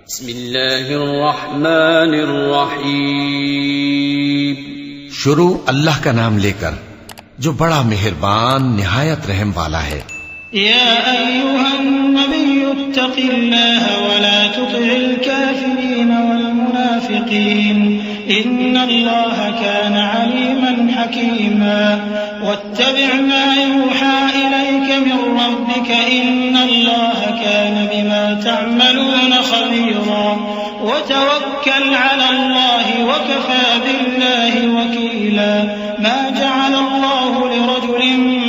بسم اللہ الرحمن الرحیم. شروع اللہ کا نام لے کر جو بڑا مہربان نہایت رحم والا ہے. یا ایھا النبی اتق اللہ ولا تطع الکافرین والمنافقین ان اللہ کان علیما حکیما واتبع ما یوحى الیک من ربک ان اللہ کان بما تعملون خبیرا وتوکل علی اللہ وکفى باللہ وکیلا ما جعل اللہ لرجل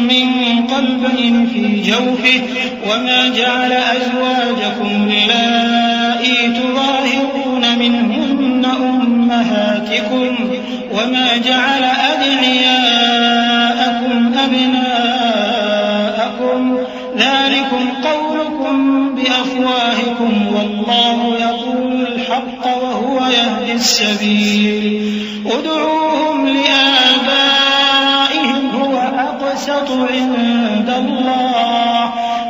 من قلبين في جوفه وما جعل أزواجكم اللائي تظاهرون منهن أمهاتكم وما جعل أدعياءكم أبناءكم ذلكم قولكم بأفواهكم والله يقول الحق وهو يهدي السبيل ادعوهم لآبائهم هو أقسط عند الله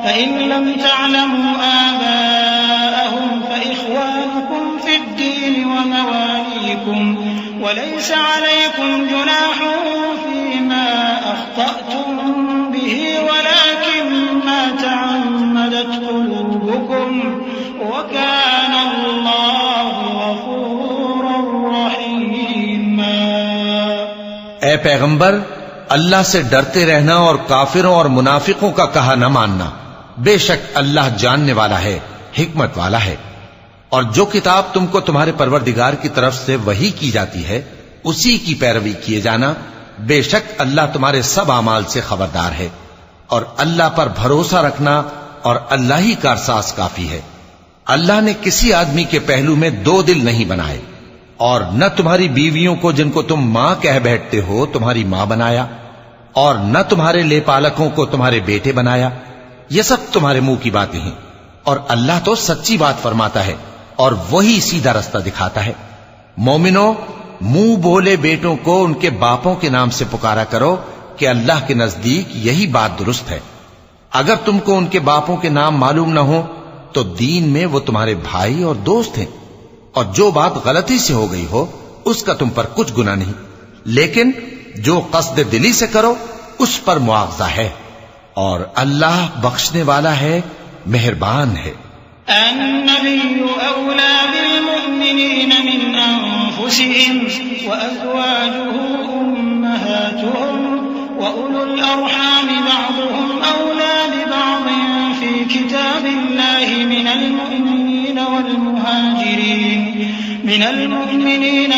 فإن لم تعلموا آباءهم فإخوانكم في الدين ومواليكم وليس عليكم جناح فيما أخطأتم به ولكن ما تعمدت قلوبكم وكان الله غفورا رحيما. اے پیغمبر، اللہ سے ڈرتے رہنا اور کافروں اور منافقوں کا کہا نہ ماننا. بے شک اللہ جاننے والا ہے، حکمت والا ہے. اور جو کتاب تم کو تمہارے پروردگار کی طرف سے وحی کی جاتی ہے اسی کی پیروی کیے جانا. بے شک اللہ تمہارے سب اعمال سے خبردار ہے. اور اللہ پر بھروسہ رکھنا اور اللہ ہی کارساز کافی ہے. اللہ نے کسی آدمی کے پہلو میں دو دل نہیں بنائے اور نہ تمہاری بیویوں کو جن کو تم ماں کہہ بیٹھتے ہو تمہاری ماں بنایا اور نہ تمہارے لے پالکوں کو تمہارے بیٹے بنایا. یہ سب تمہارے منہ کی باتیں ہیں اور اللہ تو سچی بات فرماتا ہے اور وہی سیدھا رستہ دکھاتا ہے. مومنو، منہ بولے بیٹوں کو ان کے باپوں کے نام سے پکارا کرو کہ اللہ کے نزدیک یہی بات درست ہے. اگر تم کو ان کے باپوں کے نام معلوم نہ ہو تو دین میں وہ تمہارے بھائی اور دوست ہیں. اور جو بات غلطی سے ہو گئی ہو اس کا تم پر کچھ گناہ نہیں، لیکن جو قصد دلی سے کرو اس پر مواخذہ ہے. اور اللہ بخشنے والا ہے، مہربان ہے. النبي أولى بالمؤمنين من أنفسهم وأزواجه أمهاتهم وأولو الأرحام بعضهم أولى ببعض في كتاب الله من المؤمنين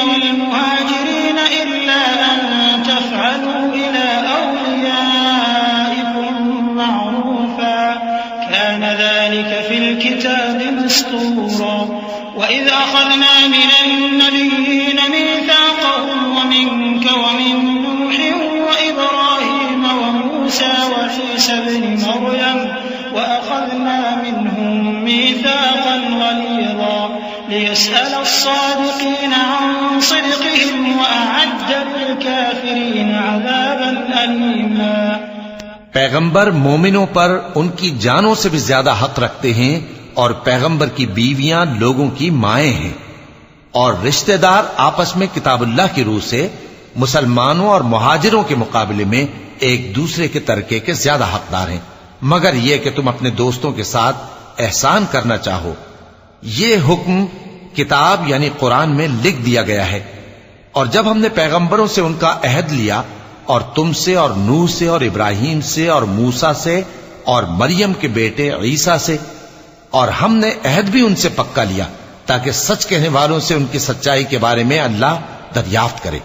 والمهاجرين إلا أن تفعلوا إلى أوليائكم معروفا كان ذلك في الكتاب مسطورا. وإذ أخذنا من النبيين ميثاقهم ومنك ومن نوح وإبراهيم وموسى وعيسى ابن مريم وأخذنا منهم ميثاقا غليظا ليسأل الصادقين عن صدقهم وأعد للكافرين عذابا أليما. پیغمبر مومنوں پر ان کی جانوں سے بھی زیادہ حق رکھتے ہیں اور پیغمبر کی بیویاں لوگوں کی مائیں ہیں اور رشتہ دار آپس میں کتاب اللہ کی روح سے مسلمانوں اور مہاجروں کے مقابلے میں ایک دوسرے کے ترکے کے زیادہ حقدار ہیں، مگر یہ کہ تم اپنے دوستوں کے ساتھ احسان کرنا چاہو. یہ حکم کتاب یعنی قرآن میں لکھ دیا گیا ہے. اور جب ہم نے پیغمبروں سے ان کا عہد لیا اور تم سے اور نوح سے اور ابراہیم سے اور موسیٰ سے اور مریم کے بیٹے عیسیٰ سے، اور ہم نے عہد بھی ان سے پکا لیا تاکہ سچ کہنے والوں سے ان کی سچائی کے بارے میں اللہ دریافت کرے.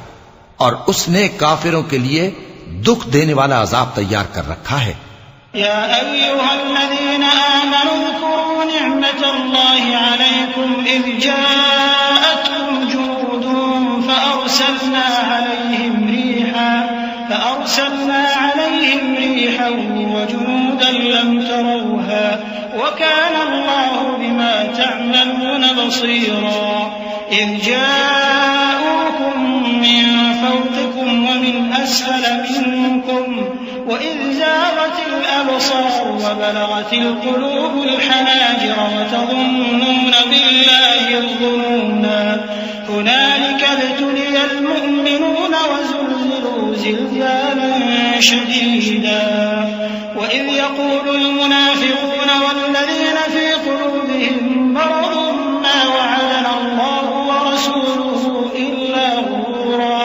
اور اس نے کافروں کے لیے دکھ دینے والا عذاب تیار کر رکھا ہے. یا ایھا الذین آمنوا اذکروا نعمت اللہ علیکم اذ جاءتکم جنود فأرسلنا عليهم ريحا وجنودا لم تروها وكان الله بما تعملون بصيرا. إذ جاءوكم من فوقكم ومن أسفل منكم وإذ زاغت الأبصار وبلغت القلوب الحناجر وتظنون بالله هنالك ابتلي المؤمنون وزلزلوا زلزالا شديدا وإذ يقول المنافقون والذين في قلوبهم مرض ما وعدنا الله ورسوله إلا غرورا۔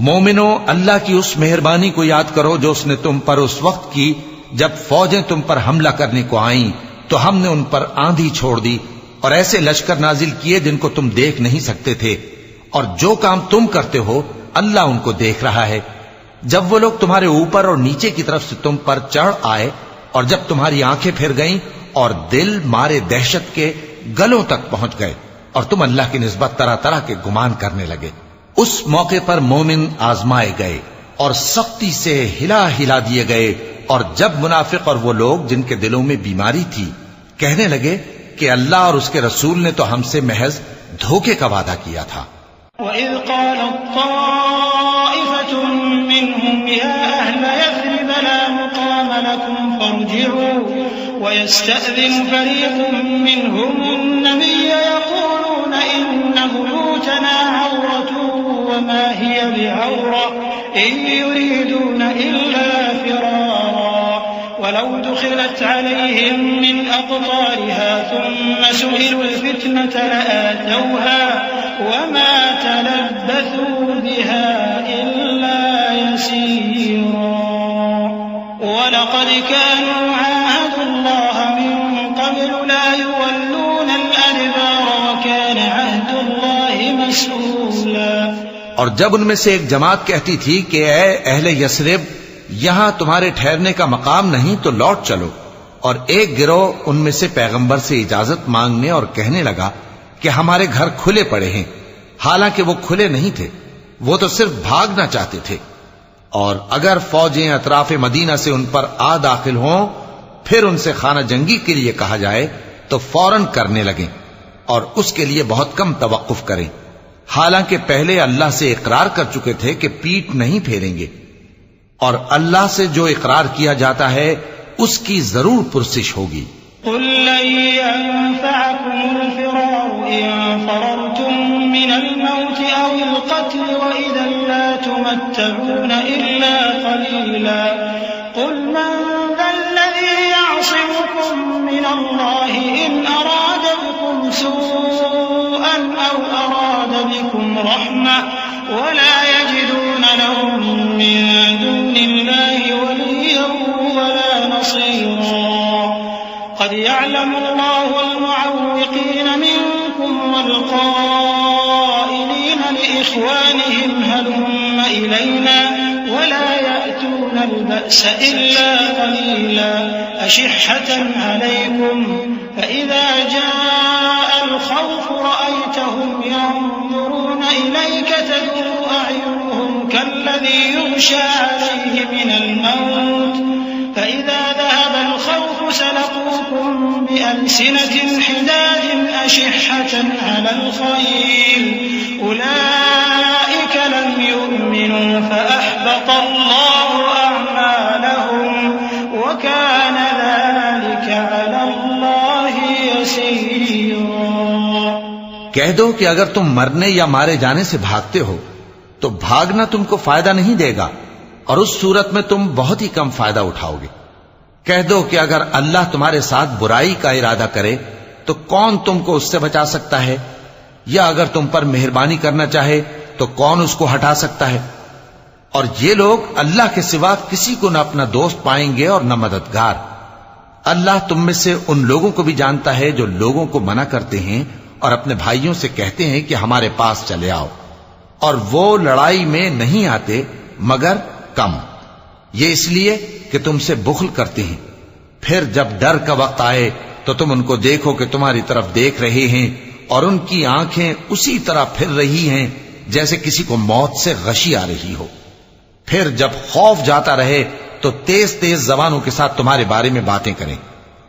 مومنو، اللہ کی اس مہربانی کو یاد کرو جو اس نے تم پر اس وقت کی جب فوجیں تم پر حملہ کرنے کو آئیں تو ہم نے ان پر آندھی چھوڑ دی اور ایسے لشکر نازل کیے جن کو تم دیکھ نہیں سکتے تھے، اور جو کام تم کرتے ہو اللہ ان کو دیکھ رہا ہے۔ جب وہ لوگ تمہارے اوپر اور نیچے کی طرف سے تم پر چڑھ آئے اور جب تمہاری آنکھیں پھر گئیں اور دل مارے دہشت کے گلوں تک پہنچ گئے اور تم اللہ کی نسبت طرح طرح کے گمان کرنے لگے، اس موقع پر مومن آزمائے گئے اور سختی سے ہلا ہلا دیے گئے، اور جب منافق اور وہ لوگ جن کے دلوں میں بیماری تھی کہنے لگے کہ اللہ اور اس کے رسول نے تو ہم سے محض دھوکے کا وعدہ کیا تھا۔ وَإِذْ قَالَتْ طَائِفَةٌ مِّنْهُمْ يَا أَهْلَ يَثْرِبَ لَا مُقَامَ لَكُمْ فَارْجِعُوا وَيَسْتَأْذِنُ فَرِيقٌ مِّنْهُمُ النَّبِيَّ يَقُولُونَ إِنَّ بُيُوتَنَا عَوْرَةٌ وَمَا هِيَ بِعَوْرَةٍ إِن يُرِيدُونَ إِلَّا فِرَارًا وَلَوْ دُخِلَتْ عَلَيْهِم مِّنْ أَقْطَارِهَا ثُمَّ سُئِلُوا الْفِتْنَةَ لَآتَوْهَا وَمَا تَلَبَّثُوا بِهَا إِلَّا يَسِيرًا وَلَقَدْ كَانُوا عَاهَدُوا اللَّهَ مِن قَبْلُ لَا يُوَلُّونَ الْأَدْبَارَ وَكَانَ عَهْدُ اللَّهِ مَسْئُولًا۔ اور جب ان میں سے ایک جماعت کہتی تھی کہ اے اہل یثرب، یہاں تمہارے ٹھہرنے کا مقام نہیں تو لوٹ چلو، اور ایک گروہ ان میں سے پیغمبر سے اجازت مانگنے اور کہنے لگا کہ ہمارے گھر کھلے پڑے ہیں، حالانکہ وہ کھلے نہیں تھے، وہ تو صرف بھاگنا چاہتے تھے، اور اگر فوجیں اطراف مدینہ سے ان پر آ داخل ہوں پھر ان سے خانہ جنگی کے لیے کہا جائے تو فوراً کرنے لگیں اور اس کے لیے بہت کم توقف کریں، حالانکہ پہلے اللہ سے اقرار کر چکے تھے کہ پیٹ نہیں پھیریں گے، اور اللہ سے جو اقرار کیا جاتا ہے اس کی ضرور پرسش ہوگی۔ قل لن ينفعكم الفرار إن فررتم من الموت أو القتل وإذا لا تمتعون إلا قليلا قل من ذا الذي يعصمكم من الله إن أراد بكم سوءا أو أراد بكم رحمة ولا يجدون لهم من دون الله وليا ولا نصيرا قد يعلم الله المعوقين منكم والقائلين لإخوانهم هلم إلينا ولا يأتون البأس إلا قليلا أشحة عليكم فإذا جاء الخوف رأيتهم ينظرون إليك تدور أعينهم كالذي يغشى عليه من الموت فإذا ذهب الخوف سلقوكم بألسنة حداد أشحة على الخير أولئك لم يؤمنوا فأحبط الله أعمالهم وكان ذلك على الله يسيرا۔ کہہ دو کہ اگر تم مرنے یا مارے جانے سے بھاگتے ہو تو بھاگنا تم کو فائدہ نہیں دے گا، اور اس صورت میں تم بہت ہی کم فائدہ اٹھاؤ گے۔ کہہ دو کہ اگر اللہ تمہارے ساتھ برائی کا ارادہ کرے تو کون تم کو اس سے بچا سکتا ہے، یا اگر تم پر مہربانی کرنا چاہے تو کون اس کو ہٹا سکتا ہے؟ اور یہ لوگ اللہ کے سوا کسی کو نہ اپنا دوست پائیں گے اور نہ مددگار۔ اللہ تم میں سے ان لوگوں کو بھی جانتا ہے جو لوگوں کو منع کرتے ہیں اور اپنے بھائیوں سے کہتے ہیں کہ ہمارے پاس چلے آؤ، اور وہ لڑائی میں نہیں آتے مگر کم، یہ اس لیے کہ تم سے بخل کرتے ہیں۔ پھر جب ڈر کا وقت آئے تو تم ان کو دیکھو کہ تمہاری طرف دیکھ رہے ہیں اور ان کی آنکھیں اسی طرح پھر رہی ہیں جیسے کسی کو موت سے غشی آ رہی ہو۔ پھر جب خوف جاتا رہے تو تیز تیز زبانوں کے ساتھ تمہارے بارے میں باتیں کریں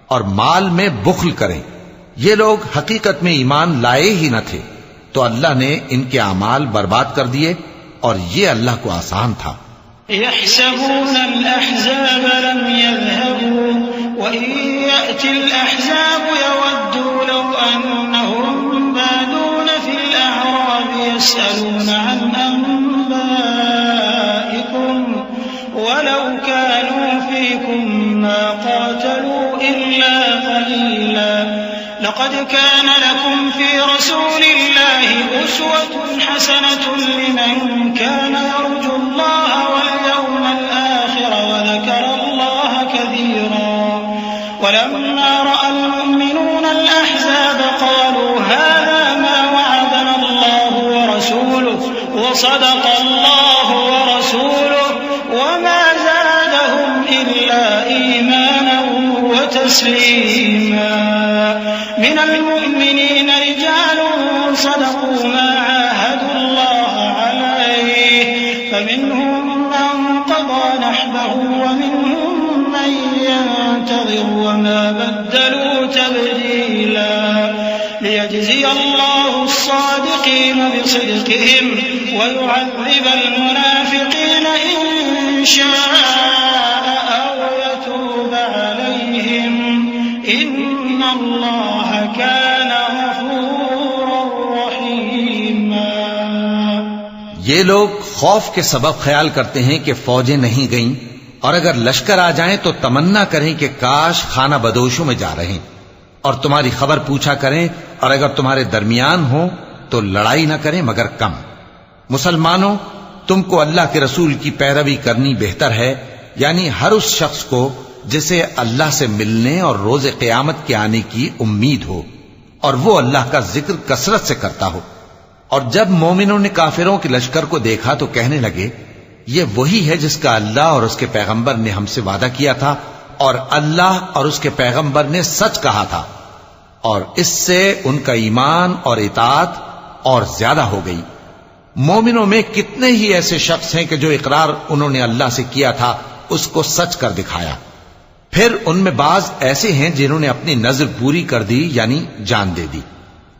اور مال میں بخل کریں۔ یہ لوگ حقیقت میں ایمان لائے ہی نہ تھے، تو اللہ نے ان کے اعمال برباد کر دیے، اور یہ اللہ کو آسان تھا۔ يحسبون الأحزاب لم يذهبوا وإن يأتي الأحزاب يودوا لو أنهم بادون في الأعراب ويسألون عن أنبائكم ولو كانوا فيكم ما قاتلوا إلا قليلا لقد كان لكم في رسول الله أسوة حسنة لمن كان يرجو الله واليوم الآخر وذكر الله كثيرا ولما رأى المؤمنون الأحزاب قالوا هذا ما وعدنا الله ورسوله وصدق الله ورسوله وما زادهم إلا إيمانا وتسليما من المؤمنين رجال صدقوا ما عاهدوا الله عليه فمنهم من قضى نحبه ومنهم من ينتظر وما بدلوا تبديلا ليجزي الله الصادقين بصدقهم ويعذب المنافقين إن شاء أو يتوب عليهم إن الله كان غفورا رحيما. یہ لوگ خوف کے سبب خیال کرتے ہیں کہ فوجیں نہیں گئیں اور اگر لشکر آ جائیں تو تمنا کریں کہ کاش خانہ بدوشوں میں جا رہے اور تمہاری خبر پوچھا کریں اور اگر تمہارے درمیان ہوں تو لڑائی نہ کریں مگر کم. مسلمانوں تم کو اللہ کے رسول کی پیروی کرنی بہتر ہے یعنی ہر اس شخص کو جسے اللہ سے ملنے اور روز قیامت کے آنے کی امید ہو اور وہ اللہ کا ذکر کثرت سے کرتا ہو. اور جب مومنوں نے کافروں کے لشکر کو دیکھا تو کہنے لگے یہ وہی ہے جس کا اللہ اور اس کے پیغمبر نے ہم سے وعدہ کیا تھا اور اللہ اور اس کے پیغمبر نے سچ کہا تھا اور اس سے ان کا ایمان اور اطاعت اور زیادہ ہو گئی. مومنوں میں کتنے ہی ایسے شخص ہیں کہ جو اقرار انہوں نے اللہ سے کیا تھا اس کو سچ کر دکھایا. پھر ان میں بعض ایسے ہیں جنہوں نے اپنی نظر پوری کر دی یعنی جان دے دی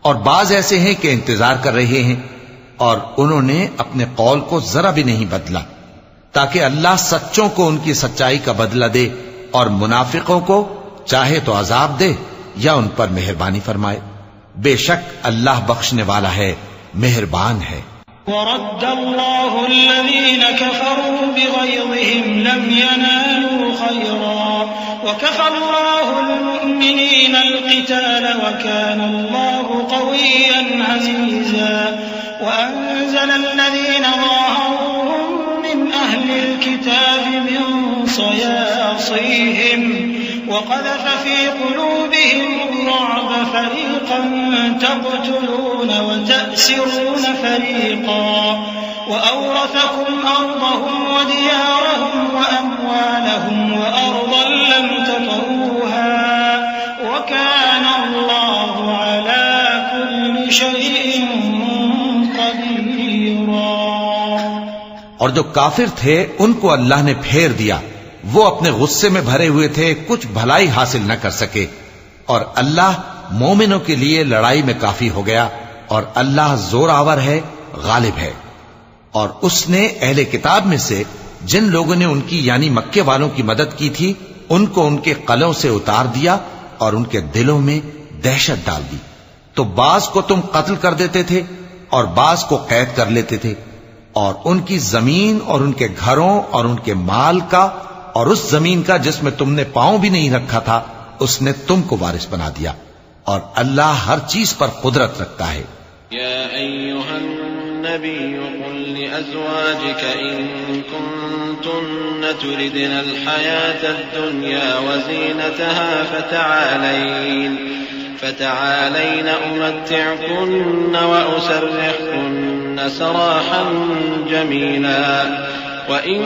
اور بعض ایسے ہیں کہ انتظار کر رہے ہیں اور انہوں نے اپنے قول کو ذرا بھی نہیں بدلا تاکہ اللہ سچوں کو ان کی سچائی کا بدلہ دے اور منافقوں کو چاہے تو عذاب دے یا ان پر مہربانی فرمائے. بے شک اللہ بخشنے والا ہے مہربان ہے. ورد الله الذين كفروا بغيظهم لم ينالوا خيرا وكفى الله المؤمنين القتال وكان الله قويا عزيزا وأنزل الذين ظاهروهم من أهل الكتاب من صياصيهم وقذف في قلوبهم الرعب فريقا تقتلون وتأسرون فريقا وأورثكم أرضهم وديارهم وأموالهم وأرضا لم تطئوها وكان الله على كل شيء قديرا. اور جو کافر تھے ان کو اللہ نے پھیر دیا وہ اپنے غصے میں بھرے ہوئے تھے کچھ بھلائی حاصل نہ کر سکے اور اللہ مومنوں کے لیے لڑائی میں کافی ہو گیا اور اللہ زور آور ہے غالب ہے. اور اس نے اہل کتاب میں سے جن لوگوں نے ان کی یعنی مکے والوں کی مدد کی تھی ان کو ان کے قلعوں سے اتار دیا اور ان کے دلوں میں دہشت ڈال دی. تو بعض کو تم قتل کر دیتے تھے اور بعض کو قید کر لیتے تھے اور ان کی زمین اور ان کے گھروں اور ان کے مال کا اور اس زمین کا جس میں تم نے پاؤں بھی نہیں رکھا تھا اس نے تم کو وارث بنا دیا اور اللہ ہر چیز پر قدرت رکھتا ہے. يا أيها النبي قل لأزواجك إن كنتن تردن الحياة الدنيا وزينتها فتعالين أمتعكن وأسرحكن سراحا جميلا وإن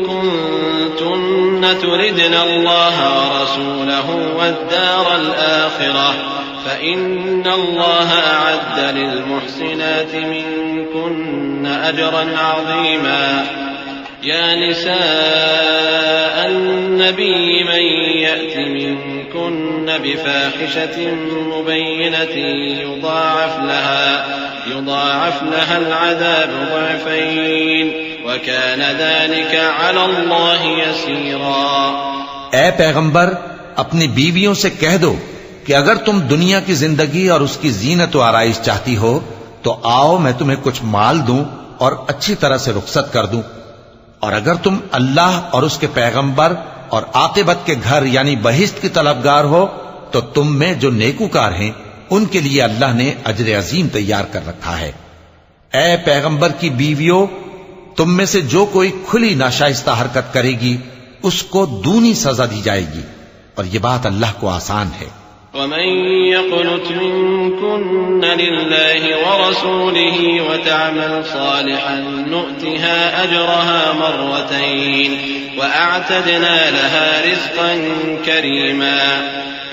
كنتن تردن الله ورسوله والدار الآخرة فإن الله أعد للمحسنات منكن أجرا عظيما. يا نساء النبي من يأت منكن بفاحشة مبينة يضاعف لها العذاب ضعفين وكان ذلك على الله يسيرا. اے پیغمبر اپنی بیویوں سے کہہ دو کہ اگر تم دنیا کی زندگی اور اس کی زینت و آرائش چاہتی ہو تو آؤ میں تمہیں کچھ مال دوں اور اچھی طرح سے رخصت کر دوں، اور اگر تم اللہ اور اس کے پیغمبر اور عاقبت کے گھر یعنی بہشت کی طلبگار ہو تو تم میں جو نیکوکار ہیں ان کے لیے اللہ نے اجر عظیم تیار کر رکھا ہے۔ اے پیغمبر کی بیویوں، تم میں سے جو کوئی کھلی ناشائستہ حرکت کرے گی اس کو دونی سزا دی جائے گی، اور یہ بات اللہ کو آسان ہے۔ ومن يقنت منكن لله ورسوله وتعمل صالحا نؤتها أجرها مرتين وأعتدنا لها رزقا كريما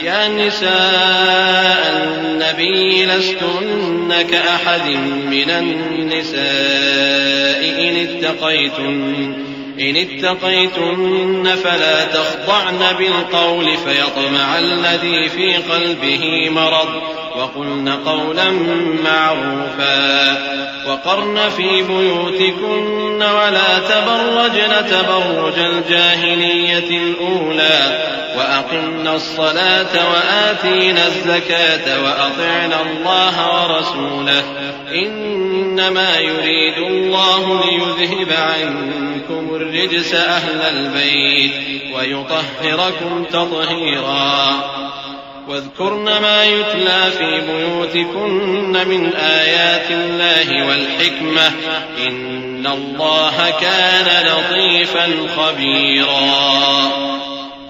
يا نساء النبي لستن كأحد من النساء إن اتقيتن فلا تخضعن بالقول فيطمع الذي في قلبه مرض وقلن قولا معروفا وقرن في بيوتكن ولا تبرجن تبرج الجاهلية الأولى وأقمن الصلاة وآتينا الزكاة وأطعنا الله ورسوله إنما يريد الله ليذهب عنكم الرجس أهل البيت ويطهركم تطهيرا واذكرن ما يتلى في بيوتكن من آيات الله والحكمة إن الله كان لطيفا خبيرا۔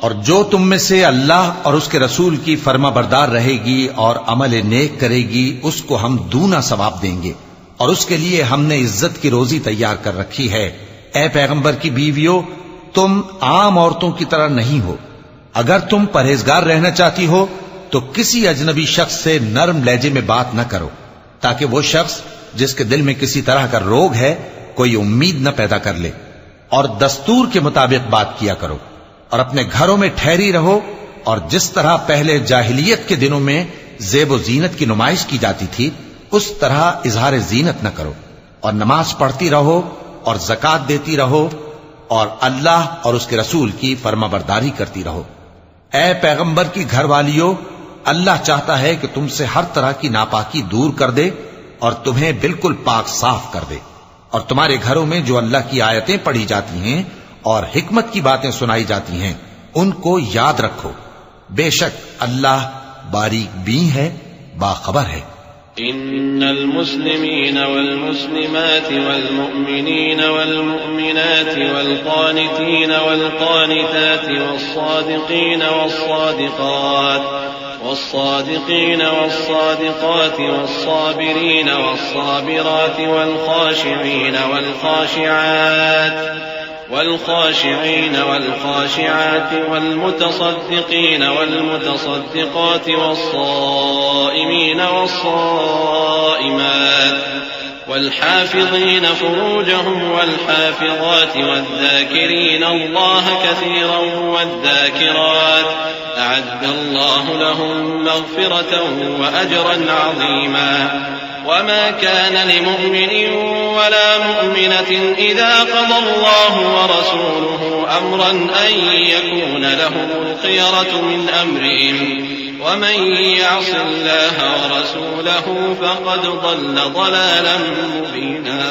اور جو تم میں سے اللہ اور اس کے رسول کی فرما بردار رہے گی اور عمل نیک کرے گی اس کو ہم دونا ثواب دیں گے، اور اس کے لیے ہم نے عزت کی روزی تیار کر رکھی ہے۔ اے پیغمبر کی بیویوں، تم عام عورتوں کی طرح نہیں ہو۔ اگر تم پرہیزگار رہنا چاہتی ہو تو کسی اجنبی شخص سے نرم لہجے میں بات نہ کرو، تاکہ وہ شخص جس کے دل میں کسی طرح کا روگ ہے کوئی امید نہ پیدا کر لے، اور دستور کے مطابق بات کیا کرو، اور اپنے گھروں میں ٹھہری رہو، اور جس طرح پہلے جاہلیت کے دنوں میں زیب و زینت کی نمائش کی جاتی تھی اس طرح اظہار زینت نہ کرو، اور نماز پڑھتی رہو اور زکوٰۃ دیتی رہو، اور اللہ اور اس کے رسول کی فرما برداری کرتی رہو۔ اے پیغمبر کی گھر والیوں، اللہ چاہتا ہے کہ تم سے ہر طرح کی ناپاکی دور کر دے اور تمہیں بالکل پاک صاف کر دے، اور تمہارے گھروں میں جو اللہ کی آیتیں پڑھی جاتی ہیں اور حکمت کی باتیں سنائی جاتی ہیں ان کو یاد رکھو، بے شک اللہ باریک بین ہے، باخبر ہے۔ إن المسلمين والمسلمات والمؤمنين والمؤمنات والقانتين والقانتات والصادقين والصادقات والصابرين والصابرات والخاشعين والخاشعات والمتصدقين والمتصدقات والصائمين والصائمات والحافظين فروجهم والحافظات والذاكرين الله كثيرا والذاكرات أعد الله لهم مغفرة وأجرا عظيما وما كان لمؤمن ولا مؤمنة إذا قضى الله ورسوله أمرا أن يكون لهم الخيرة من أمرهم ومن يعص الله ورسوله فقد ضل ضلالا مبينا۔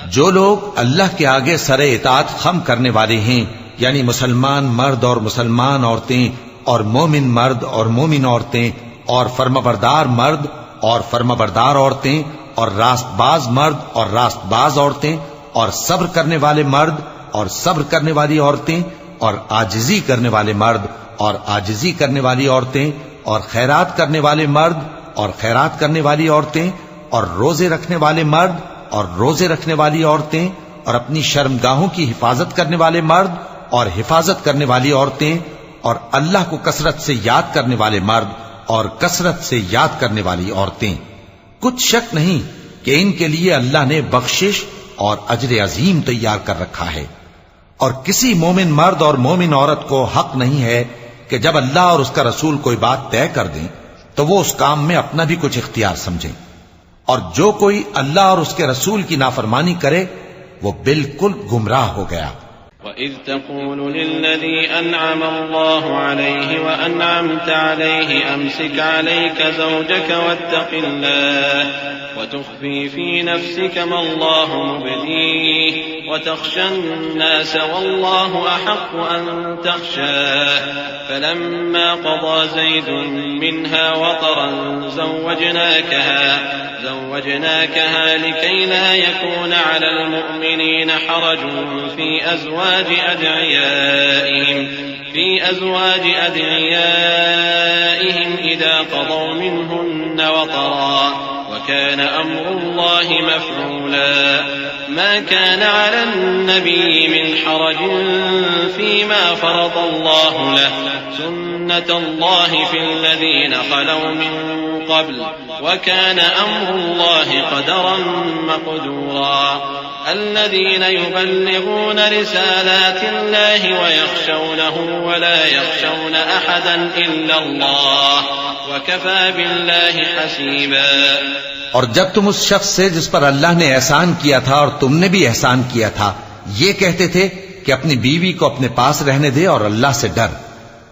جو لوگ اللہ کے آگے سر اطاعت خم کرنے والے ہیں، یعنی مسلمان مرد اور مسلمان عورتیں اور مومن مرد اور مومن عورتیں اور فرمانبردار مرد اور فرمانبردار عورتیں اور راست باز مرد اور راست باز عورتیں اور صبر کرنے والے مرد اور صبر کرنے والی عورتیں اور عاجزی کرنے والے مرد اور عاجزی کرنے والی عورتیں اور خیرات کرنے والے مرد اور خیرات کرنے والی عورتیں اور روزے رکھنے والے مرد اور روزے رکھنے والی عورتیں اور اپنی شرمگاہوں کی حفاظت کرنے والے مرد اور حفاظت کرنے والی عورتیں اور اللہ کو کثرت سے یاد کرنے والے مرد اور کثرت سے یاد کرنے والی عورتیں۔ کچھ شک نہیں کہ ان کے لیے اللہ نے بخشش اور اجر عظیم تیار کر رکھا ہے، اور کسی مومن مرد اور مومن عورت کو حق نہیں ہے کہ جب اللہ اور اس کا رسول کوئی بات طے کر دیں تو وہ اس کام میں اپنا بھی کچھ اختیار سمجھیں، اور جو کوئی اللہ اور اس کے رسول کی نافرمانی کرے وہ بالکل گمراہ ہو گیا۔ وَإِذْ تَقُولُ لِلَّذِي أَنْعَمَ اللَّهُ عَلَيْهِ وَأَنْعَمْتَ عَلَيْهِ أَمْسِكْ عَلَيْكَ زَوْجَكَ وَاتَّقِ اللَّهَ وَتُخْفِي فِي نَفْسِكَ مَا اللَّهُ مُبْدِيهِ وَتَخْشَى النَّاسَ وَاللَّهُ أَحَقُّ أَن تَخْشَاهُ فَلَمَّا قَضَى زَيْدٌ مِنْهَا وَطَرًا زوجناكها لكي لا يكون على المؤمنين حرج في أزواج أدعيائهم إذا قضوا منهن وطرا وكان أمر الله مفعولا ما كان على النبي من حرج فيما فرض الله له سنة الله في الذين خلوا من قبل وكان أمر الله قدرا مقدورا الذين يبلغون رسالات الله ويخشونه ولا يخشون أحدا إلا الله وكفى بالله حسيبا. اور جب تم اس شخص سے جس پر اللہ نے احسان کیا تھا اور تم نے بھی احسان کیا تھا یہ کہتے تھے کہ اپنی بیوی کو اپنے پاس رہنے دے اور اللہ سے ڈر،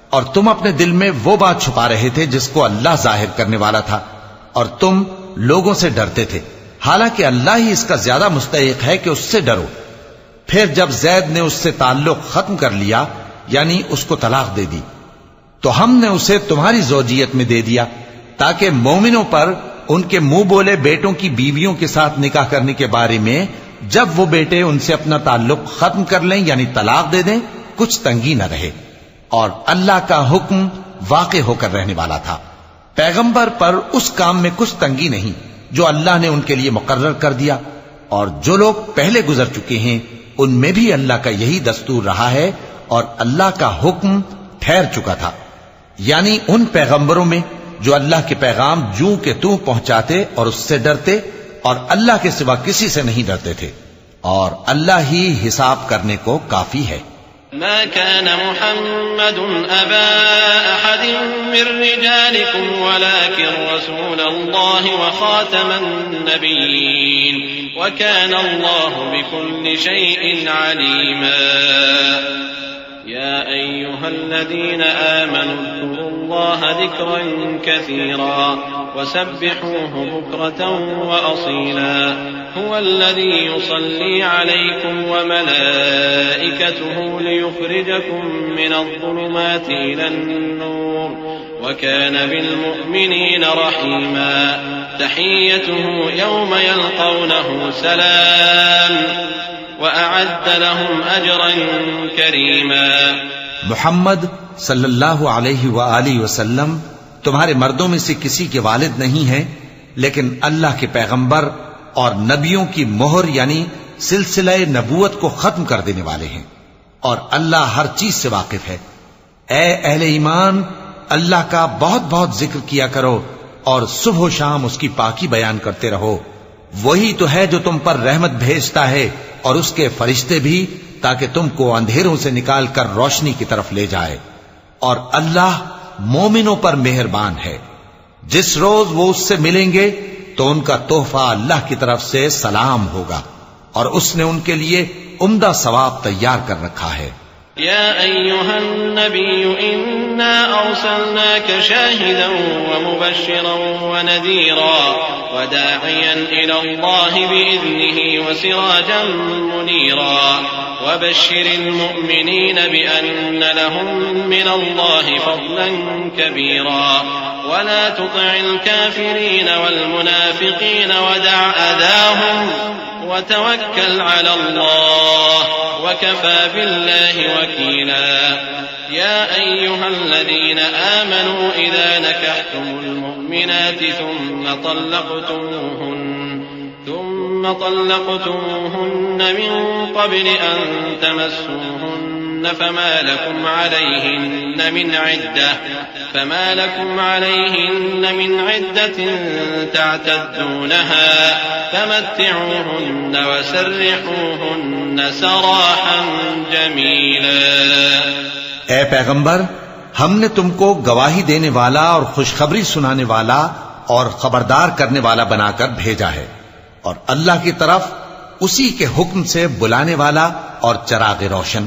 اور تم اپنے دل میں وہ بات چھپا رہے تھے جس کو اللہ ظاہر کرنے والا تھا، اور تم لوگوں سے ڈرتے تھے، حالانکہ اللہ ہی اس کا زیادہ مستحق ہے کہ اس سے ڈرو. پھر جب زید نے اس سے تعلق ختم کر لیا یعنی اس کو طلاق دے دی تو ہم نے اسے تمہاری زوجیت میں دے دیا تاکہ مومنوں پر ان کے منہ بولے بیٹوں کی بیویوں کے ساتھ نکاح کرنے کے بارے میں جب وہ بیٹے ان سے اپنا تعلق ختم کر لیں یعنی طلاق دے دیں کچھ تنگی نہ رہے. اور اللہ کا حکم واقع ہو کر رہنے والا تھا. پیغمبر پر اس کام میں کچھ تنگی نہیں جو اللہ نے ان کے لیے مقرر کر دیا، اور جو لوگ پہلے گزر چکے ہیں ان میں بھی اللہ کا یہی دستور رہا ہے اور اللہ کا حکم ٹھہر چکا تھا، یعنی ان پیغمبروں میں جو اللہ کے پیغام جوں کہ توں پہنچاتے اور اس سے ڈرتے اور اللہ کے سوا کسی سے نہیں ڈرتے تھے، اور اللہ ہی حساب کرنے کو کافی ہے. ما كان محمد أبا أحد من رجالكم ولكن رسول الله وخاتم النبيين وكان الله بكل شيء عليما. يا أيها الذين آمنوا اذكروا الله ذكرا كثيرا وسبحوه بكرة وأصيلا هو الذي يصلي عليكم وملائكته ليخرجكم من الظلمات إلى النور وكان بالمؤمنين رحيما. تحيته يوم يلقونه سلام وأعد لهم أجرا كريما. محمد صلی اللہ علیہ وآلہ وسلم تمہارے مردوں میں سے کسی کے والد نہیں ہیں، لیکن اللہ کے پیغمبر اور نبیوں کی مہر یعنی سلسلہ نبوت کو ختم کر دینے والے ہیں، اور اللہ ہر چیز سے واقف ہے. اے اہل ایمان، اللہ کا بہت بہت ذکر کیا کرو اور صبح و شام اس کی پاکی بیان کرتے رہو. وہی تو ہے جو تم پر رحمت بھیجتا ہے اور اس کے فرشتے بھی، تاکہ تم کو اندھیروں سے نکال کر روشنی کی طرف لے جائے. اور اللہ مومنوں پر مہربان ہے. جس روز وہ اس سے ملیں گے تو ان کا تحفہ اللہ کی طرف سے سلام ہوگا، اور اس نے ان کے لیے عمدہ ثواب تیار کر رکھا ہے. يا أيها النبي إنا أرسلناك شاهدا ومبشرا ونذيرا وداعيا إلى الله بإذنه وسراجا منيرا وبشر المؤمنين بأن لهم من الله فضلا كبيرا ولا تطع الكافرين والمنافقين ودع أذاهم وتوكل على الله وكفى بالله وكيلا. يا أيها الذين آمنوا إذا نكحتم المؤمنات ثم طلقتموهن من قبل أن تمسوهن فما لكم عليهن من عدة تعتدونها فمتعوهن وسرحوهن سراحا جميلا. اے پیغمبر، ہم نے تم کو گواہی دینے والا اور خوشخبری سنانے والا اور خبردار کرنے والا بنا کر بھیجا ہے، اور اللہ کی طرف اسی کے حکم سے بلانے والا اور چراغ روشن.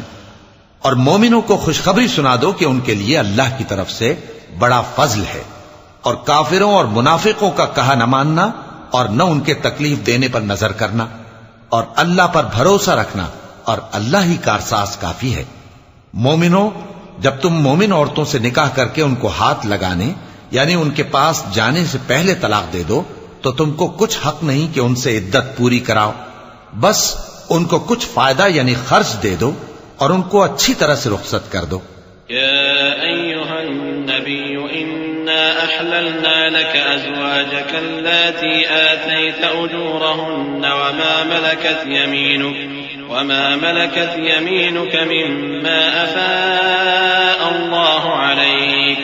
اور مومنوں کو خوشخبری سنا دو کہ ان کے لیے اللہ کی طرف سے بڑا فضل ہے. اور کافروں اور منافقوں کا کہا نہ ماننا اور نہ ان کے تکلیف دینے پر نظر کرنا، اور اللہ پر بھروسہ رکھنا، اور اللہ ہی کارساز کافی ہے. مومنوں، جب تم مومن عورتوں سے نکاح کر کے ان کو ہاتھ لگانے یعنی ان کے پاس جانے سے پہلے طلاق دے دو تو تم کو کچھ حق نہیں کہ ان سے عدت پوری کراؤ. بس ان کو کچھ فائدہ یعنی خرچ دے دو اور ان کو اچھی طرح سے رخصت کر دو. يا أيها النبي إنا أحللنا لك أزواجك اللاتي آتيت أجورهن وما ملكت يمينك مما أفاء الله عليك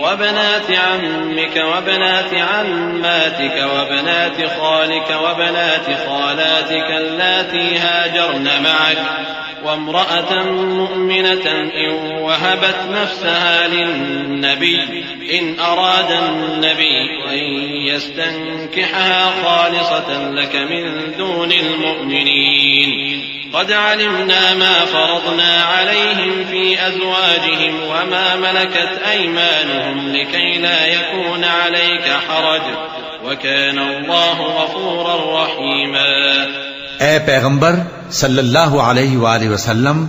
وبنات عمك وبنات عماتك وبنات خالك وبنات خالاتك اللاتي هاجرن معك وامرأة مؤمنة إن وهبت نفسها للنبي إن أراد النبي أن يستنكحها خالصة لك من دون المؤمنين قد علمنا ما فرضنا عليهم في أزواجهم وما ملكت أيمانهم لكي لا يكون عليك حرج وكان الله غفورا رحيما. اے پیغمبر صلی اللہ علیہ وآلہ وسلم،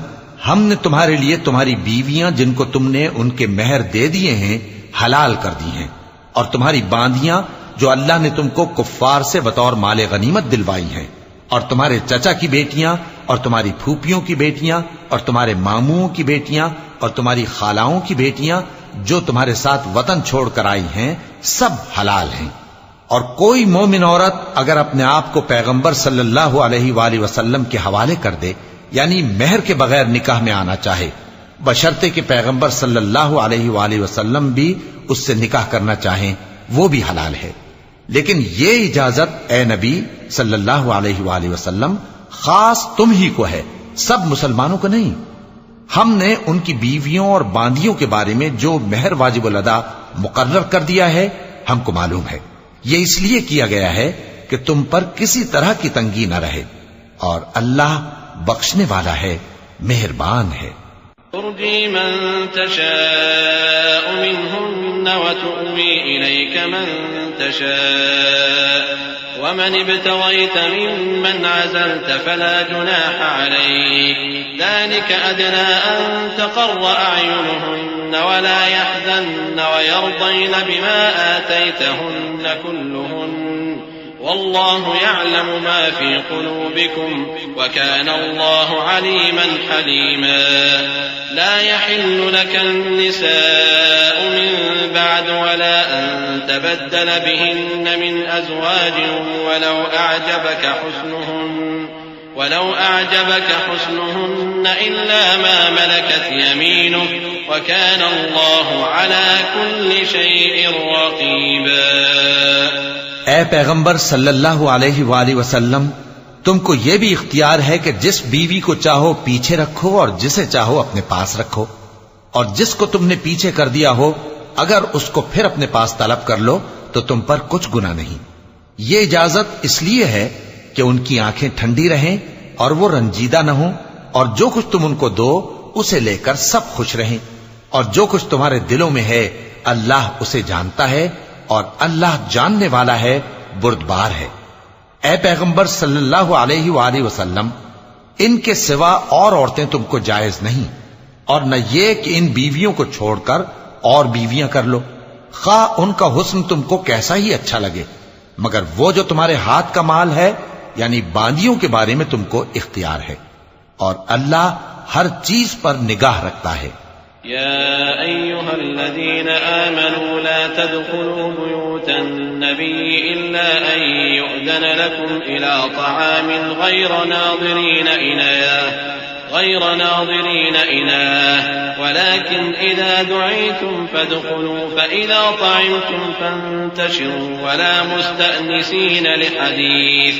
ہم نے تمہارے لیے تمہاری بیویاں جن کو تم نے ان کے مہر دے دیے ہیں حلال کر دی ہیں، اور تمہاری باندیاں جو اللہ نے تم کو کفار سے بطور مال غنیمت دلوائی ہیں، اور تمہارے چچا کی بیٹیاں اور تمہاری پھوپھیوں کی بیٹیاں اور تمہارے ماموں کی بیٹیاں اور تمہاری خالاؤں کی بیٹیاں جو تمہارے ساتھ وطن چھوڑ کر آئی ہیں، سب حلال ہیں. اور کوئی مومن عورت اگر اپنے آپ کو پیغمبر صلی اللہ علیہ وآلہ وسلم کے حوالے کر دے یعنی مہر کے بغیر نکاح میں آنا چاہے، بشرطے کہ پیغمبر صلی اللہ علیہ وآلہ وسلم بھی اس سے نکاح کرنا چاہیں، وہ بھی حلال ہے. لیکن یہ اجازت اے نبی صلی اللہ علیہ وآلہ وسلم خاص تم ہی کو ہے، سب مسلمانوں کو نہیں. ہم نے ان کی بیویوں اور باندیوں کے بارے میں جو مہر واجب الادا مقرر کر دیا ہے ہم کو معلوم ہے. یہ اس لیے کیا گیا ہے کہ تم پر کسی طرح کی تنگی نہ رہے، اور اللہ بخشنے والا ہے، مہربان ہے. ترجي من تشاء منهن وتؤوي إليك من تشاء ومن ابتغيت ممن عزلت فلا جناح عليك ذلك أدنى أن تقر أعينهن ولا يحزن ويرضين بما آتيتهن كلهن والله يعلم ما في قلوبكم وكان الله عليما حليما. لا يحل لك النساء من بعد ولا أن تبدل بهن من أزواج ولو أعجبك حسنهن إلا ما ملكت يمينك وكان الله على كل شيء رقيبا. اے پیغمبر صلی اللہ علیہ وآلہ وسلم، تم کو یہ بھی اختیار ہے کہ جس بیوی کو چاہو پیچھے رکھو اور جسے چاہو اپنے پاس رکھو، اور جس کو تم نے پیچھے کر دیا ہو اگر اس کو پھر اپنے پاس طلب کر لو تو تم پر کچھ گناہ نہیں. یہ اجازت اس لیے ہے کہ ان کی آنکھیں ٹھنڈی رہیں اور وہ رنجیدہ نہ ہوں، اور جو کچھ تم ان کو دو اسے لے کر سب خوش رہیں، اور جو کچھ تمہارے دلوں میں ہے اللہ اسے جانتا ہے، اور اللہ جاننے والا ہے، بردبار ہے. اے پیغمبر صلی اللہ علیہ وآلہ وسلم، ان کے سوا اور عورتیں تم کو جائز نہیں، اور نہ یہ کہ ان بیویوں کو چھوڑ کر اور بیویاں کر لو، خواہ ان کا حسن تم کو کیسا ہی اچھا لگے، مگر وہ جو تمہارے ہاتھ کا مال ہے یعنی باندیوں کے بارے میں تم کو اختیار ہے، اور اللہ ہر چیز پر نگاہ رکھتا ہے. يا أيها الذين آمنوا لا تدخلوا بيوت النبي إلا أن يؤذن لكم إلى طعام غير ناظرين إناه ولكن إذا دعيتم فادخلوا فإذا طعمتم فانتشروا ولا مستأنسين لحديث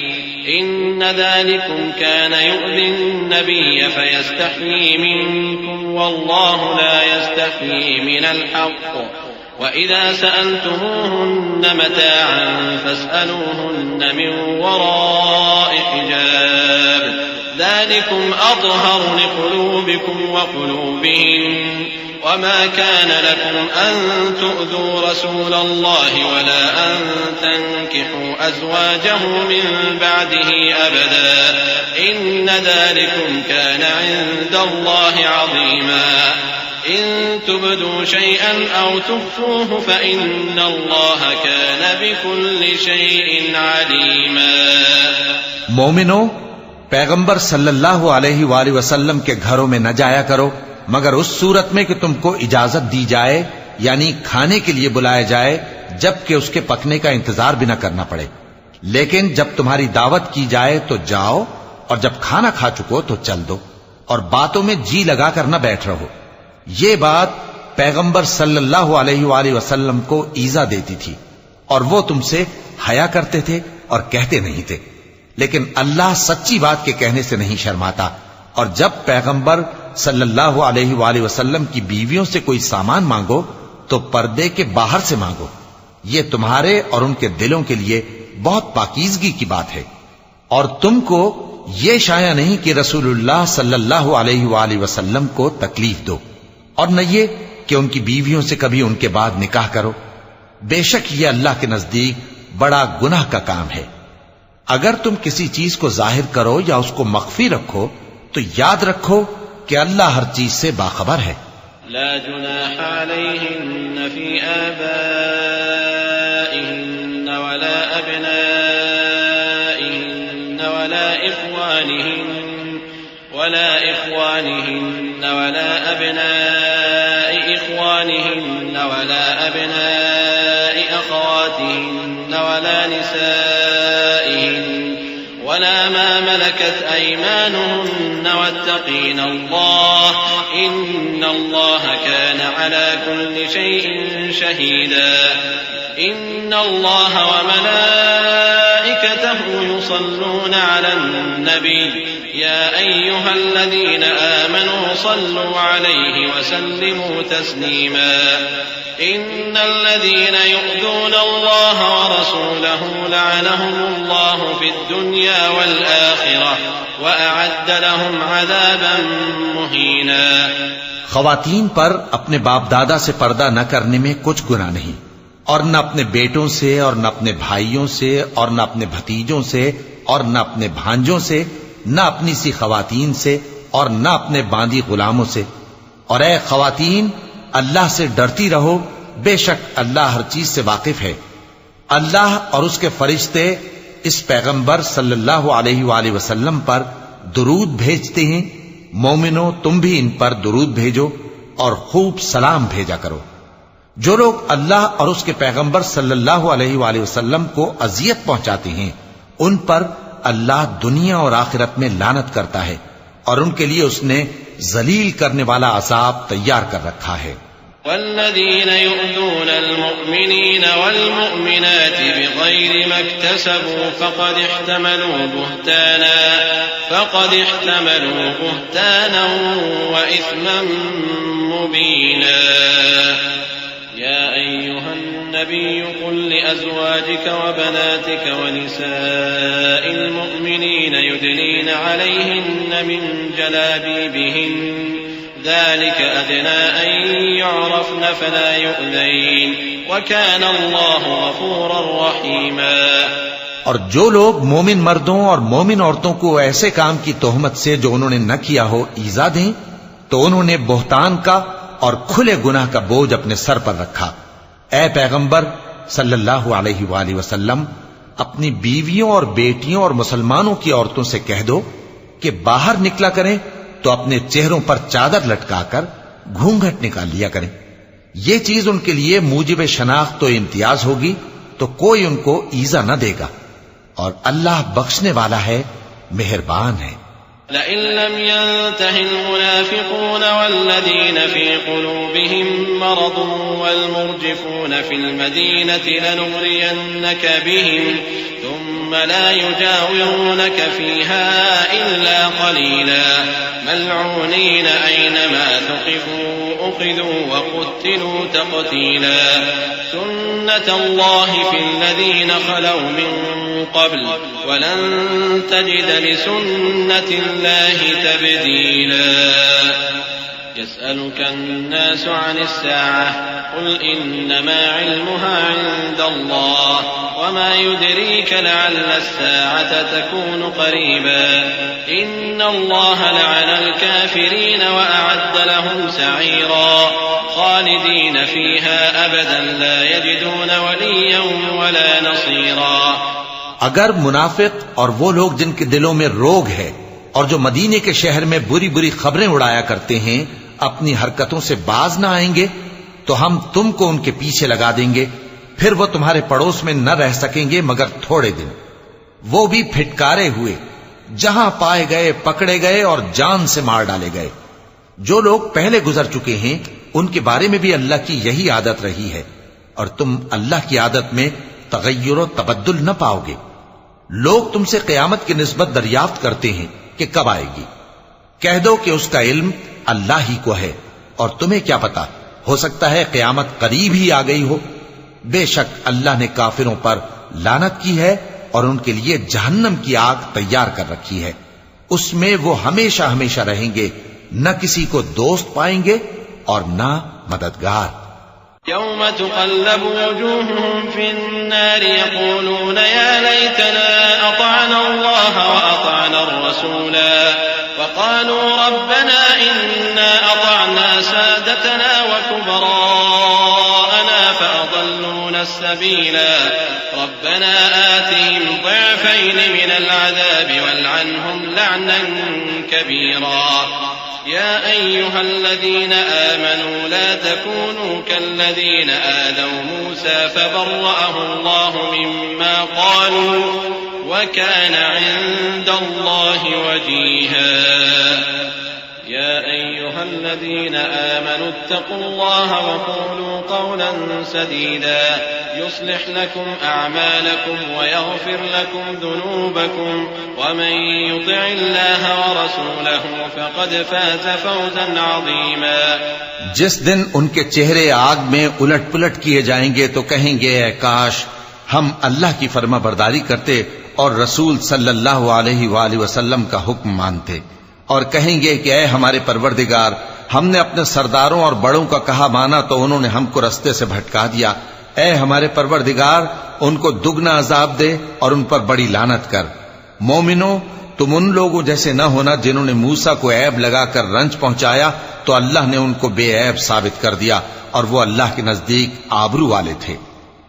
إن ذلكم كان يؤذي النبي فيستحيي منكم والله لا يستحيي من الحق وإذا سألتموهن متاعا فاسألوهن من وراء حجاب ذلكم أطهر لقلوبكم وقلوبهم وما كان لكم أن تؤذوا رسول الله ولا أن تنكحوا أزواجه من بعده أبدا إن ذلكم كان عند الله عظيما إن تبدوا شيئا أو تخفوه فإن الله كان بكل شيء عليما. مومنو، پیغمبر صلی اللہ علیہ وآلہ وسلم کے گھروں میں نہ جایا کرو مگر اس صورت میں کہ تم کو اجازت دی جائے، یعنی کھانے کے لیے بلایا جائے جبکہ اس کے پکنے کا انتظار بھی نہ کرنا پڑے. لیکن جب تمہاری دعوت کی جائے تو جاؤ، اور جب کھانا کھا چکو تو چل دو، اور باتوں میں جی لگا کر نہ بیٹھ رہو. یہ بات پیغمبر صلی اللہ علیہ وآلہ وسلم کو ایذا دیتی تھی، اور وہ تم سے حیا کرتے تھے اور کہتے نہیں تھے. لیکن اللہ سچی بات کے کہنے سے نہیں شرماتا، اور جب پیغمبر صلی اللہ علیہ وآلہ وسلم کی بیویوں سے کوئی سامان مانگو تو پردے کے باہر سے مانگو. یہ تمہارے اور ان کے دلوں کے لیے بہت پاکیزگی کی بات ہے. اور تم کو یہ شایع نہیں کہ رسول اللہ صلی اللہ علیہ وآلہ وسلم کو تکلیف دو، اور نہ یہ کہ ان کی بیویوں سے کبھی ان کے بعد نکاح کرو. بے شک یہ اللہ کے نزدیک بڑا گناہ کا کام ہے. اگر تم کسی چیز کو ظاہر کرو یا اس کو مخفی رکھو تو یاد رکھو کہ اللہ ہر چیز سے باخبر ہے. لا جناح عليهن في آبائهن ولا أبنائهن ولا إخوانهن ولا أبناء إخوانهن ولا أبناء أخواتهن ولا نسائهن ولا ما ملكت أيمانهن واتقين الله إن الله كان على كل شيء شهيدا. إن الله وملائكته يصلون على النبي يا أيها الذين آمنوا صلوا عليه وسلموا تسليما. إن الذين يؤذون الله ورسوله لعنهم الله في الدنيا والآخرة وأعد لهم عذابا مهينا. خواتین پر اپنے باپ دادا سے پردہ نہ کرنے میں کچھ گناہ نہیں، اور نہ اپنے بیٹوں سے اور نہ اپنے بھائیوں سے اور نہ اپنے بھتیجوں سے اور نہ اپنے بھانجوں سے، نہ اپنی سی خواتین سے اور نہ اپنے باندی غلاموں سے. اور اے خواتین، اللہ سے ڈرتی رہو، بے شک اللہ ہر چیز سے واقف ہے. اللہ اور اس کے فرشتے اس پیغمبر صلی اللہ علیہ وآلہ وسلم پر درود بھیجتے ہیں. مومنو، تم بھی ان پر درود بھیجو اور خوب سلام بھیجا کرو. جو لوگ اللہ اور اس کے پیغمبر صلی اللہ علیہ وآلہ وسلم کو اذیت پہنچاتے ہیں ان پر اللہ دنیا اور آخرت میں لعنت کرتا ہے، اور ان کے لیے اس نے ذلیل کرنے والا عذاب تیار کر رکھا ہے. والذين يؤذون المؤمنين والمؤمنات بغير ما اكتسبوا فقد احتملوا بهتانا وإثما مبينا. يا أيها النبي قل لأزواجك وبناتك ونساء المؤمنين يدنين عليهن من جلابيبهن ذلك أدنى أن يعرفن فلا يؤذين وكان الله غفورا رحيما. اور جو لوگ مومن مردوں اور مومن عورتوں کو ایسے کام کی تہمت سے جو انہوں نے نہ کیا ہو ایذا دیں تو انہوں نے بہتان کا اور کھلے گناہ کا بوجھ اپنے سر پر رکھا. اے پیغمبر صلی اللہ علیہ وآلہ وسلم، اپنی بیویوں اور بیٹیوں اور مسلمانوں کی عورتوں سے کہہ دو کہ باہر نکلا کریں تو اپنے چہروں پر چادر لٹکا کر گھونگھٹ نکال لیا کریں. یہ چیز ان کے لیے موجب شناخت و امتیاز ہوگی تو کوئی ان کو ایذا نہ دے گا، اور اللہ بخشنے والا ہے، مہربان ہے. لئن لم ينته المنافقون والذين في قلوبهم مرض والمرجفون في المدينة لنغرينك بهم ثم ثم لا يجاورونك فيها إلا قليلا ملعونين أينما ثقفوا أخذوا وقتلوا تقتيلا سنة الله في الذين خلوا من قبل ولن تجد لسنة الله تبديلا يسألك الناس عن الساعة قل إنما علمها عند الله وما يدريك لعل الساعة تكون قريبا إن الله لعن الكافرين وأعد لهم سعيرا خالدين فيها أبدا لا يجدون وليا ولا نصيرا. اگر منافق اور وہ لوگ جن کے دلوں میں روگ ہے اور جو مدینے کے شہر میں بری بری خبریں اڑایا کرتے ہیں اپنی حرکتوں سے باز نہ آئیں گے تو ہم تم کو ان کے پیچھے لگا دیں گے، پھر وہ تمہارے پڑوس میں نہ رہ سکیں گے مگر تھوڑے دن، وہ بھی پھٹکارے ہوئے، جہاں پائے گئے پکڑے گئے اور جان سے مار ڈالے گئے. جو لوگ پہلے گزر چکے ہیں ان کے بارے میں بھی اللہ کی یہی عادت رہی ہے، اور تم اللہ کی عادت میں تغیر و تبدل نہ پاؤ گے. لوگ تم سے قیامت کی نسبت دریافت کرتے ہیں کہ کب آئے گی. کہہ دو کہ اس کا علم اللہ ہی کو ہے، اور تمہیں کیا پتا، ہو سکتا ہے قیامت قریب ہی آ گئی ہو. بے شک اللہ نے کافروں پر لعنت کی ہے اور ان کے لیے جہنم کی آگ تیار کر رکھی ہے، اس میں وہ ہمیشہ ہمیشہ رہیں گے، نہ کسی کو دوست پائیں گے اور نہ مددگار. يوم تقلب وجوههم في النار يقولون يا ليتنا أطعنا الله وأطعنا الرسولا وقالوا ربنا إنا أطعنا سادتنا وكبراءنا فأضلونا السبيلا ربنا آتهم ضعفين من العذاب والعنهم لعنا كبيرا. يا أيها الذين آمنوا لا تكونوا كالذين آذوا موسى فبرأه الله مما قالوا وكان عند الله وجيها. يا أيها الذين آمنوا اتقوا الله وقولوا قولا سديدا يصلح لكم أعمالكم ويغفر لكم ذنوبكم ومن يطع الله ورسوله فقد فاز فوزا عظيما. جس دن ان کے چہرے آگ میں الٹ پلٹ کیے جائیں گے تو کہیں گے اے کاش ہم اللہ کی فرما برداری کرتے اور رسول صلی اللہ علیہ وآلہ وسلم کا حکم مانتے، اور کہیں گے کہ اے ہمارے پروردگار ہم نے اپنے سرداروں اور بڑوں کا کہا مانا تو انہوں نے ہم کو رستے سے بھٹکا دیا. اے ہمارے پروردگار ان کو دگنا عذاب دے اور ان پر بڑی لعنت کر. مومنوں تم ان لوگوں جیسے نہ ہونا جنہوں نے موسیٰ کو عیب لگا کر رنج پہنچایا تو اللہ نے ان کو بے عیب ثابت کر دیا اور وہ اللہ کے نزدیک آبرو والے تھے.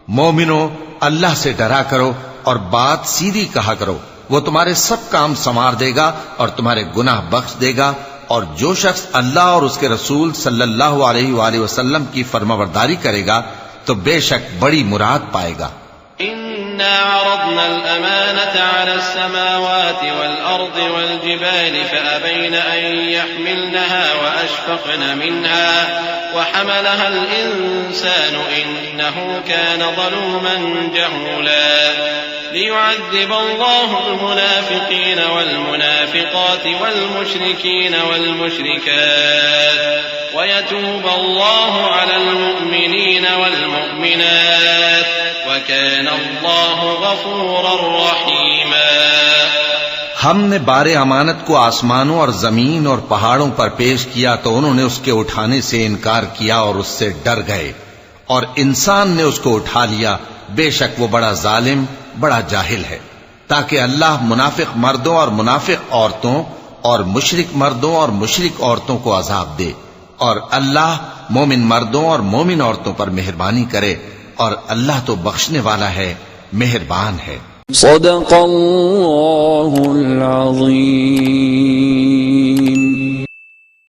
مومنوں اللہ سے ڈرا کرو اور بات سیدھی کہا کرو، وہ تمہارے سب کام سنوار دے گا اور تمہارے گناہ بخش دے گا. اور جو شخص اللہ اور اس کے رسول صلی اللہ علیہ وآلہ وسلم کی فرمانبرداری کرے گا تو بے شک بڑی مراد پائے گا. إنا عرضنا الأمانة على السماوات والأرض والجبال فأبين أن يحملنها وأشفقن منها وحملها الإنسان إنه كان ظلوما جهولا. ليعذب الله المنافقين والمنافقات والمشركين والمشركات ويتوب الله على المؤمنين والمؤمنات وكان الله غفورا رحيما. ہم نے بار امانت کو آسمانوں اور زمین اور پہاڑوں پر پیش کیا تو انہوں نے اس کے اٹھانے سے انکار کیا اور اس سے ڈر گئے، اور انسان نے اس کو اٹھا لیا. بے شک وہ بڑا ظالم بڑا جاہل ہے. تاکہ اللہ منافق مردوں اور منافق عورتوں اور مشرک مردوں اور مشرک عورتوں کو عذاب دے، اور اللہ مومن مردوں اور مومن عورتوں پر مہربانی کرے، اور اللہ تو بخشنے والا ہے مہربان ہے. صدق اللہ العظیم.